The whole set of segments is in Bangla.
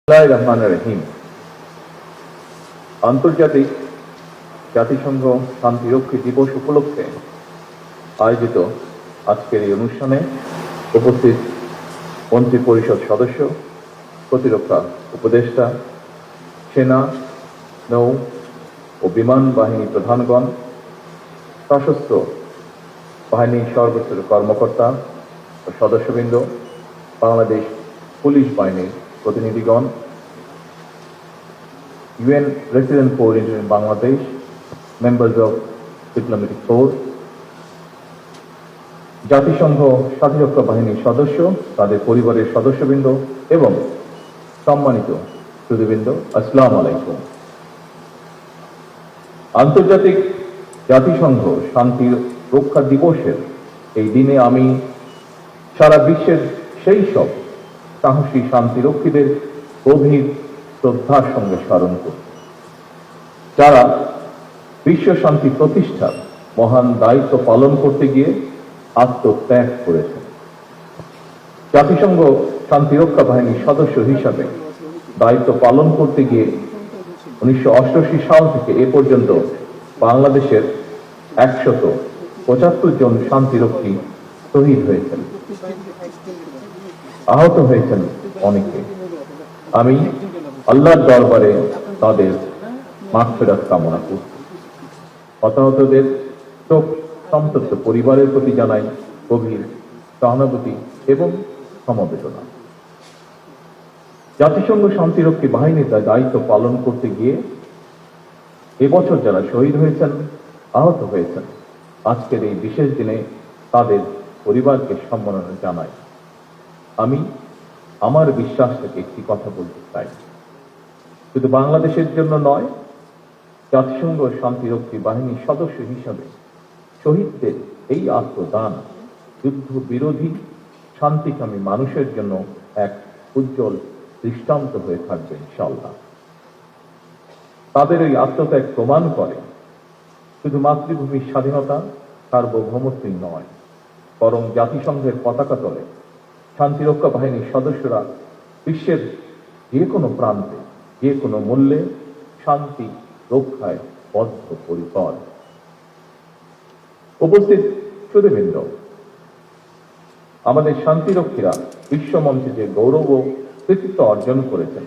বিসমিল্লাহির রহমানির রহিম। আন্তর্জাতিক জাতিসংঘ শান্তিরক্ষী দিবস উপলক্ষে আয়োজিত আজকের এই অনুষ্ঠানে উপস্থিত মন্ত্রী পরিষদ সদস্য, প্রতিরক্ষা উপদেষ্টা, সেনা, নৌ ও বিমান বাহিনী প্রধানগণ, সশস্ত্র বাহিনীর সর্বোচ্চ কর্মকর্তা ও সদস্যবৃন্দ, বাংলাদেশ পুলিশ বাহিনীর প্রতিনিধিগণ, UN Resident Corps in Bangladesh, members of diplomatic corps, জাতিসংঘ শান্তিরক্ষা বাহিনীর সদস্য, তাদের পরিবারের সদস্যবৃন্দ এবং সম্মানিত সুধীবৃন্দ, আসসালামু আলাইকুম। আন্তর্জাতিক জাতিসংঘ শান্তি রক্ষা দিবসের এই দিনে আমি সারা বিশ্বের সেই সব সাহসী শান্তিরক্ষীদের গভীর শ্রদ্ধার সঙ্গে স্মরণ করি, যারা বিশ্ব শান্তি প্রতিষ্ঠার মহান দায়িত্ব পালন করতে গিয়ে আত্মত্যাগ করেছেন। জাতিসংঘ শান্তিরক্ষা বাহিনীর সদস্য হিসাবে দায়িত্ব পালন করতে গিয়ে 1988 সাল থেকে এ পর্যন্ত বাংলাদেশের 175 জন শান্তিরক্ষী শহীদ হয়েছেন, আহত হয়েছেন অনেকে। আমি আল্লাহর দরবারে তাদের মাগফিরাত কামনা করছি। হতাহতদের শোক সন্তপ্ত পরিবারের প্রতি জানাই গভীর সহানুভূতি এবং সমবেদনা। জাতিসংঘ শান্তিরক্ষী বাহিনীর দায়িত্ব পালন করতে গিয়ে এবছর যারা শহীদ হয়েছেন, আহত হয়েছেন, আজকের এই বিশেষ দিনে তাদের পরিবারকে সম্মাননা জানাই। আমি আমার বিশ্বাস থেকে একটি কথা বলতে চাই, শুধু বাংলাদেশের জন্য নয়, জাতিসংঘ শান্তিরক্ষী বাহিনীর সদস্য হিসাবে শহীদদের এই আত্মদান যুদ্ধ বিরোধী শান্তিকামী মানুষের জন্য এক উজ্জ্বল দৃষ্টান্ত হয়ে থাকবে ইনশাআল্লাহ। তাদের এই আত্মত্যাগ প্রমাণ করে শুধু মাতৃভূমির স্বাধীনতা সার্বভৌমত্বই নয়, বরং জাতিসংঘের পতাকা তলে শান্তিরক্ষা বাহিনীর সদস্যরা বিশ্বের যে কোনো প্রান্তে যে কোনো মূল্যে শান্তি রক্ষায় বদ্ধপরিকর। উপস্থিত সুধীবৃন্দ, আমাদের শান্তিরক্ষীরা বিশ্বমঞ্চে যে গৌরব ও কৃতিত্ব অর্জন করেছেন,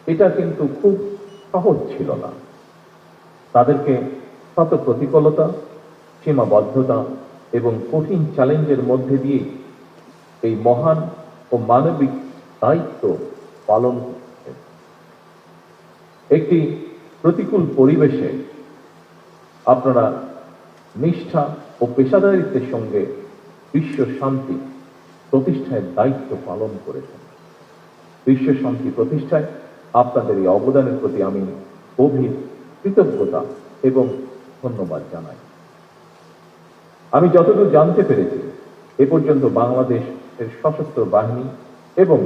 এটা কিন্তু খুব সহজ ছিল না। তাদেরকে শত প্রতিকূলতা, সীমাবদ্ধতা এবং কঠিন চ্যালেঞ্জের মধ্যে দিয়ে এই মহান ও মানবিক দায়িত্ব পালন করতে, একটি প্রতিকূল পরিবেশে আপনারা নিষ্ঠা ও পেশাদারিত্বের সঙ্গে বিশ্ব শান্তি প্রতিষ্ঠায় দায়িত্ব পালন করেছেন। বিশ্ব শান্তি প্রতিষ্ঠায় আপনাদের এই অবদানের প্রতি আমি গভীর কৃতজ্ঞতা এবং ধন্যবাদ জানাই। আমি যতদূর জানতে পেরেছি, এ পর্যন্ত বাংলাদেশের সশস্ত্র বাহিনী এবং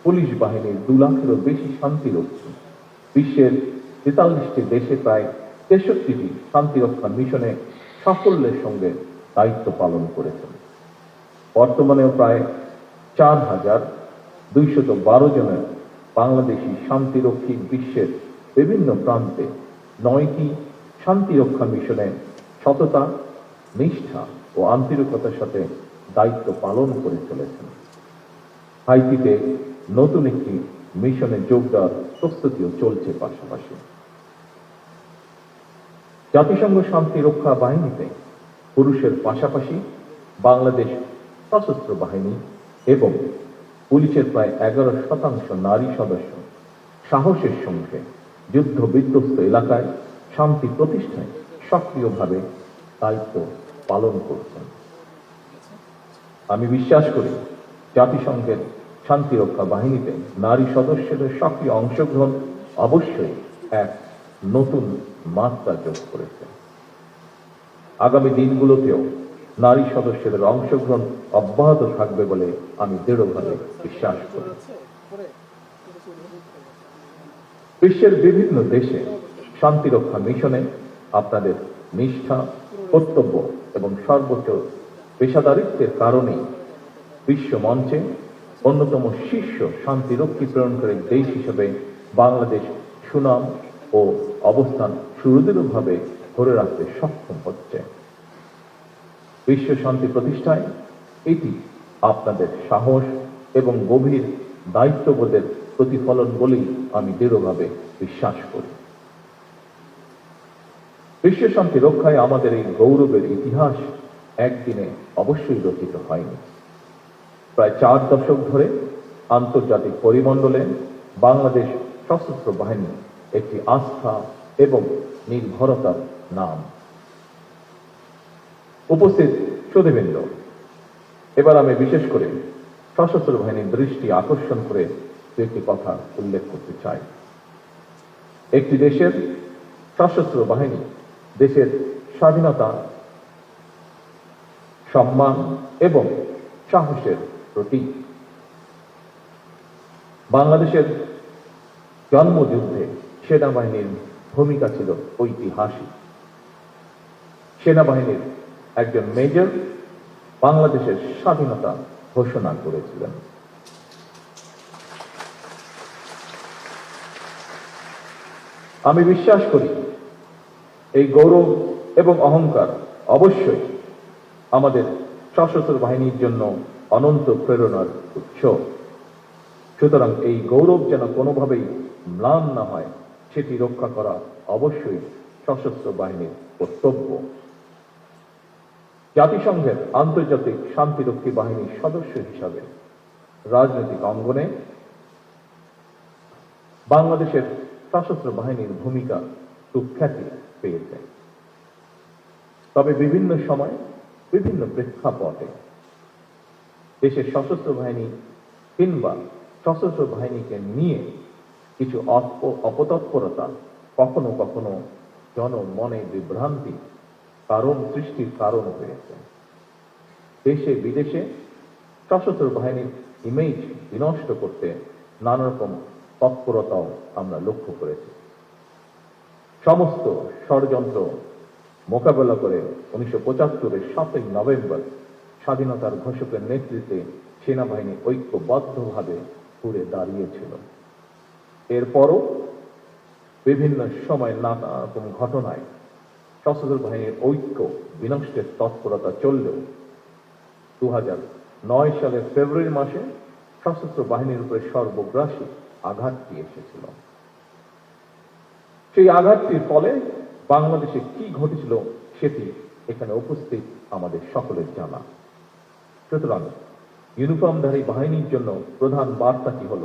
পুলিশ বাহিনীর 2 লাখেরও বেশি শান্তিরক্ষী বিশ্বের 43টি দেশে প্রায় 63টি শান্তিরক্ষা মিশনে সাফল্যের সঙ্গে দায়িত্ব পালন করেছেন। বর্তমানেও প্রায় 4212 জনের বাংলাদেশি শান্তিরক্ষী বিশ্বের বিভিন্ন প্রান্তে 9টি শান্তিরক্ষা মিশনে সততা, নিষ্ঠা ও আন্তরিকতার সাথে দায়িত্ব পালন করে চলেছেন। হাইতিতে নতুন একটি মিশনে যোগ দেওয়ার প্রস্তুতিও চলছে। পাশাপাশি জাতিসংঘ শান্তিরক্ষা বাহিনীতে পুরুষের পাশাপাশি বাংলাদেশ সশস্ত্র বাহিনী এবং পুলিশের প্রায় 11% নারী সদস্য সাহসের সঙ্গে যুদ্ধ বিধ্বস্ত এলাকায় শান্তি প্রতিষ্ঠায় সক্রিয়ভাবে দায়িত্ব পালন করছেন। আমি বিশ্বাস করি জাতিসংঘের শান্তিরক্ষা বাহিনীতে নারী সদস্যদের সক্রিয় অংশগ্রহণ অবশ্যই এক নতুন মাত্রা যোগ করেছে। আগামী দিনগুলোতেও নারী সদস্যদের অংশগ্রহণ অব্যাহত থাকবে বলে আমি দৃঢ়ভাবে বিশ্বাস করি। বিশ্বের বিভিন্ন দেশে শান্তিরক্ষা মিশনে আপনাদের নিষ্ঠা, কর্তব্য এবং সর্বোচ্চ পেশাদারিত্বের কারণে বিশ্ব মঞ্চে অন্যতম শীর্ষ শান্তিরক্ষী প্রেরণকারী দেশ হিসেবে বাংলাদেশ সুনাম ও অবস্থান সুদৃঢ়ভাবে ধরে রাখতে সক্ষম হচ্ছে। বিশ্ব শান্তি প্রতিষ্ঠায় এটি আপনাদের সাহস এবং গভীর দায়িত্ববোধের প্রতিফলন বলেই আমি দৃঢ়ভাবে বিশ্বাস করি। বিশ্ব শান্তি রক্ষায় আমাদের এই গৌরবের ইতিহাস একদিনে অবশ্যই রচিত হয়নি। প্রায় 4 দশক ধরে আন্তর্জাতিক পরিমণ্ডলে বাংলাদেশ সশস্ত্র বাহিনী একটি আস্থা এবং নির্ভরতার নাম। উপস্থিত সুধীবৃন্দ, এবার আমি বিশেষ করে সশস্ত্র বাহিনীর দৃষ্টি আকর্ষণ করে একটি কথা উল্লেখ করতে চাই। একটি দেশের সশস্ত্র বাহিনী দেশের স্বাধীনতা, সম্মান এবং সাহসের প্রতীক। বাংলাদেশের জন্মযুদ্ধে সেনাবাহিনীর ভূমিকা ছিল ঐতিহাসিক। সেনাবাহিনীর একজন মেজর বাংলাদেশের স্বাধীনতা ঘোষণা করেছিলেন। আমি বিশ্বাস করি এই গৌরব এবং অহংকার অবশ্যই আমাদের সশস্ত্র বাহিনীর জন্য অনন্ত প্রেরণার উৎস। সুতরাং এই গৌরব যেন কোনোভাবেই ম্লান না হয়, সেটি রক্ষা করা অবশ্যই সশস্ত্র বাহিনীর কর্তব্য। জাতিসংঘের আন্তর্জাতিক শান্তিরক্ষী বাহিনীর সদস্য হিসাবে রাজনৈতিক অঙ্গনে বাংলাদেশের সশস্ত্র বাহিনীর ভূমিকা সুখ্যাতি পেয়েছে। তবে বিভিন্ন সময় বিভিন্ন প্রেক্ষাপটে দেশের সশস্ত্র বাহিনী কিংবা সশস্ত্র বাহিনীকে নিয়ে কিছু অপতৎপরতা কখনো কখনো জনমনে বিভ্রান্তি সৃষ্টির কারণ হয়েছে। দেশে বিদেশে সশস্ত্র বাহিনীর ইমেজ বিনষ্ট করতে নানা রকম তৎপরতাও আমরা লক্ষ্য করেছি। সমস্ত ষড়যন্ত্র মোকাবেলা করে 1975-এর 7ই নভেম্বর স্বাধীনতার ঘোষকের নেতৃত্বে সেনাবাহিনী ঐক্যবদ্ধভাবে ঘুরে দাঁড়িয়েছিল। এরপরও বিভিন্ন সময় নানা রকম ঘটনায় সশস্ত্র বাহিনীর ঐক্য বিনষ্টের তৎপরতা চললেও 2009 সালের ফেব্রুয়ারি মাসে সশস্ত্র বাহিনীর উপরে সর্বগ্রাসী আঘাতটি এসেছিল। সেই আঘাতটির ফলে বাংলাদেশে কি ঘটেছিল সেটি এখানে উপস্থিত আমাদের সকলের জানা। সুতরাং ইউনিফর্মধারী বাহিনীর জন্য প্রধান বার্তাটি হল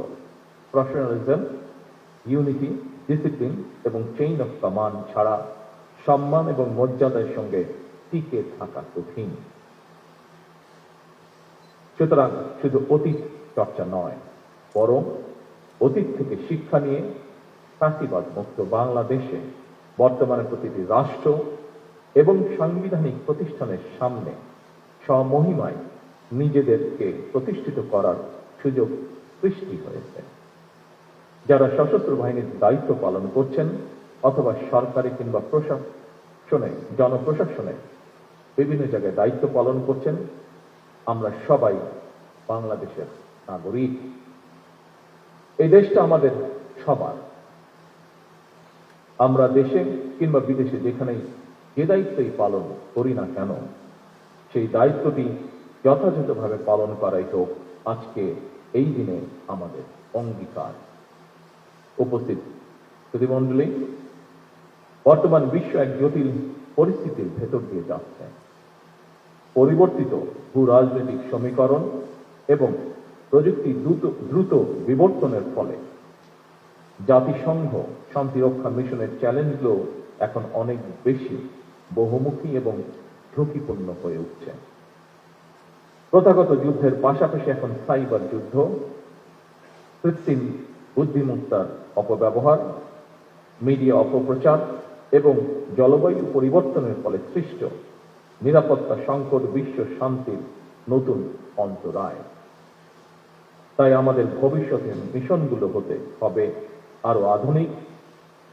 প্রফেশনালিজম, ইউনিটি, ডিসিপ্লিন এবং চেইন অফ কমান্ড ছাড়া সম্মান এবং মর্যাদার সঙ্গে টিকে থাকা কঠিন। সুতরাং শুধু অতীত চর্চা নয়, বরং অতীত থেকে শিক্ষা নিয়ে ফ্যাসিবাদ মুক্ত বাংলাদেশে বর্তমানে প্রতিটি রাষ্ট্র এবং সাংবিধানিক প্রতিষ্ঠানের সামনে স্বমহিমায় নিজেদেরকে প্রতিষ্ঠিত করার সুযোগ সৃষ্টি হয়েছে। যারা সশস্ত্র বাহিনীর দায়িত্ব পালন করছেন অথবা সরকারি কিংবা প্রশাসনে, জনপ্রশাসনে বিভিন্ন জায়গায় দায়িত্ব পালন করছেন, আমরা সবাই বাংলাদেশের নাগরিক। এই দেশটা আমাদের সবার। আমরা দেশে কিংবা বিদেশে যেখানেই যে দায়িত্বই পালন করি না কেন, সেই দায়িত্বটি যথাযথভাবে পালন করাই হোক আজকে এই দিনে আমাদের অঙ্গীকার। উপস্থিত সুধীমণ্ডলী, বর্তমান বিশ্ব এক জটিল পরিস্থিতির ভেতর দিয়ে যাচ্ছে। পরিবর্তিত ভূ রাজনৈতিক সমীকরণ এবং প্রযুক্তি দ্রুত বিবর্তনের ফলে জাতিসংঘ শান্তিরক্ষা মিশনের চ্যালেঞ্জগুলো এখন অনেক বেশি বহুমুখী এবং ঝুঁকিপূর্ণ হয়ে উঠছে। প্রথাগত যুদ্ধের পাশাপাশি এখন সাইবার যুদ্ধ, কৃত্রিম বুদ্ধিমত্তার অপব্যবহার, মিডিয়া অপপ্রচার এবং জলবায়ু পরিবর্তনের ফলে সৃষ্ট নিরাপত্তা সংকট বিশ্ব শান্তির নতুন অন্তরায়। তাই আমাদের ভবিষ্যতের মিশনগুলো হতে হবে আরো আধুনিক,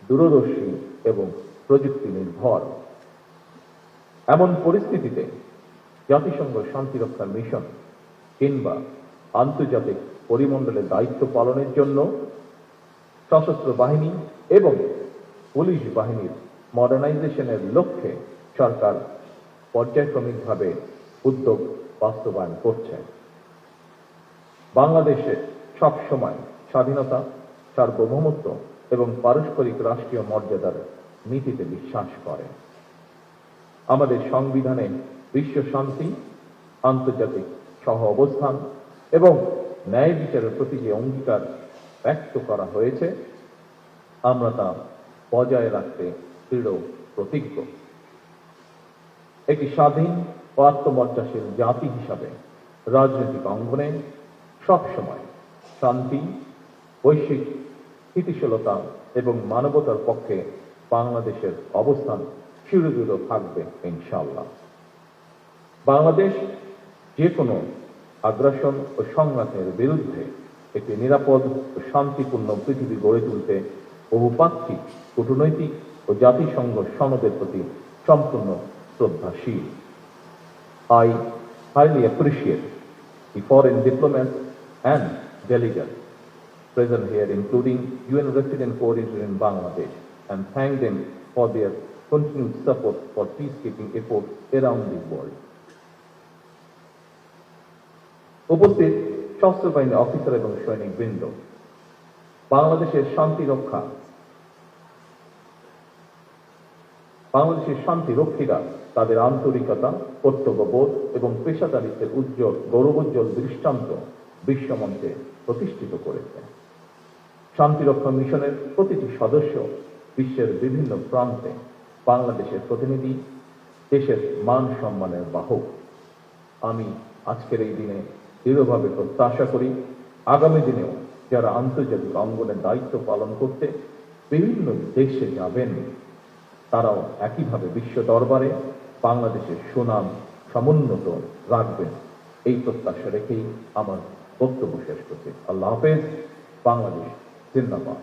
দূরদর্শী এবং প্রযুক্তি নির্ভর। এমন পরিস্থিতিতে জাতিসংঘ শান্তিরক্ষা মিশন কিংবা আন্তর্জাতিক পরিমণ্ডলে দায়িত্ব পালনের জন্য সশস্ত্র বাহিনী এবং পুলিশ বাহিনীর মডার্নাইজেশনের লক্ষ্যে সরকার পর্যায়ক্রমিকভাবে উদ্যোগ বাস্তবায়ন করছে। বাংলাদেশে সবসময় স্বাধীনতা, সার্বভৌমত্ব এবং পারস্পরিক রাষ্ট্রীয় মর্যাদার নীতিতে বিশ্বাস করে। আমাদের সংবিধানে বিশ্ব শান্তি, আন্তর্জাতিক সহ অবস্থান এবং ন্যায় বিচারের প্রতি যে অঙ্গীকার ব্যক্ত করা হয়েছে, আমরা তা বজায় রাখতে দৃঢ় প্রতিজ্ঞ। একটি স্বাধীন ও আত্মমর্যাশীল জাতি হিসাবে রাজনৈতিক অঙ্গনে সবসময় শান্তি, বৈশ্বিক স্থিতিশীলতা এবং মানবতার পক্ষে বাংলাদেশের অবস্থান চিরদৃঢ় থাকবে ইনশাআল্লাহ। বাংলাদেশ যে কোনো আগ্রাসন ও সংঘাতের বিরুদ্ধে একটি নিরাপদ ও শান্তিপূর্ণ পৃথিবী গড়ে তুলতে বহুপাক্ষিক, কূটনৈতিক ও জাতিসংঘ সনদের প্রতি সম্পূর্ণ শ্রদ্ধাশীল। I highly appreciate the foreign diplomats and delegates present here, including UN resident coordinator in Bangladesh, and thank them for their continued support for peacekeeping efforts around the world. উপস্থিত সশস্ত্র বাহিনী অফিসার এবং সৈনিক বৃন্দ, বাংলাদেশের শান্তিরক্ষীরা তাদের আন্তরিকতা, কর্তব্যবোধ এবং পেশাদারিত্বের গৌরবোজ্জ্বল দৃষ্টান্ত বিশ্বমঞ্চে প্রতিষ্ঠিত করেছে। শান্তিরক্ষা মিশনের প্রতিটি সদস্য বিশ্বের বিভিন্ন প্রান্তে বাংলাদেশের প্রতিনিধি, দেশের মান সম্মানের বাহক। আমি আজকের এই দিনে দৃঢ়ভাবে প্রত্যাশা করি, আগামী দিনেও যারা আন্তর্জাতিক অঙ্গনে দায়িত্ব পালন করতে বিভিন্ন দেশে যাবেন, তারাও একইভাবে বিশ্ব দরবারে বাংলাদেশের সুনাম সমুন্নত রাখবেন। এই প্রত্যাশা রেখেই আমার বক্তব্য শেষ করছি। আল্লাহ হাফেজ। বাংলাদেশ জিন্দাবাদ।